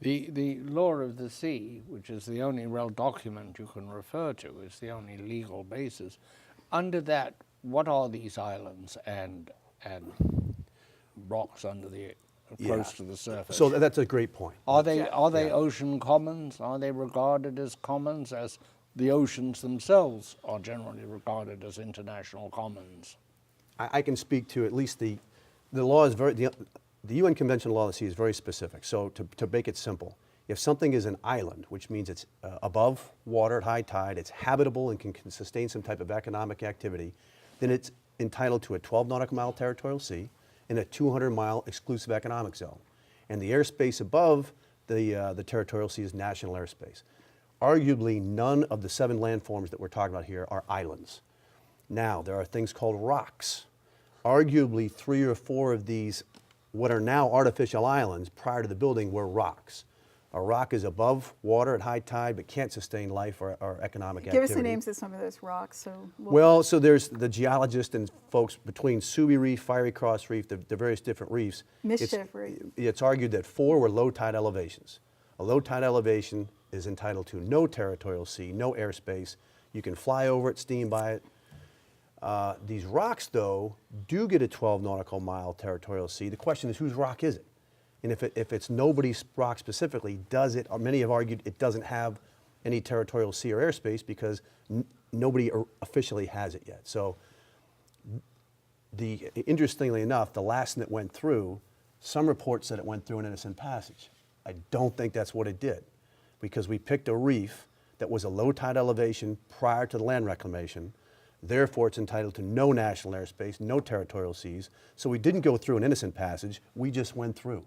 The law of the sea, which is the only real document you can refer to, is the only legal basis. Under that, what are these islands and rocks under the close to the surface? So that's a great point. Are they ocean commons? Are they regarded as commons, as the oceans themselves are generally regarded as international commons? I can speak to at least the law is the UN Convention on Law of the Sea is very specific. So to make it simple, if something is an island, which means it's above water at high tide, it's habitable and can sustain some type of economic activity, then it's entitled to a 12 nautical mile territorial sea and a 200-mile exclusive economic zone. And the airspace above the territorial sea is national airspace. Arguably, none of the 7 landforms that we're talking about here are islands. Now, there are things called rocks. Arguably, 3 or 4 of these, what are now artificial islands, prior to the building, were rocks. A rock is above water at high tide, but can't sustain life or economic activity. Give us the names of some of those rocks. So there's the geologists and folks between Subi Reef, Fiery Cross Reef, the various different reefs. Mischief Reef. It's argued that 4 were low tide elevations. A low tide elevation is entitled to no territorial sea, no airspace. You can fly over it, steam by it. These rocks, though, do get a 12 nautical mile territorial sea. The question is, whose rock is it? And if it's nobody's rock specifically, does it, or many have argued it doesn't have any territorial sea or airspace because nobody officially has it yet. So interestingly enough, the last one that went through, some reports said it went through an innocent passage. I don't think that's what it did, because we picked a reef that was a low tide elevation prior to the land reclamation. Therefore, it's entitled to no national airspace, no territorial seas. So we didn't go through an innocent passage, we just went through.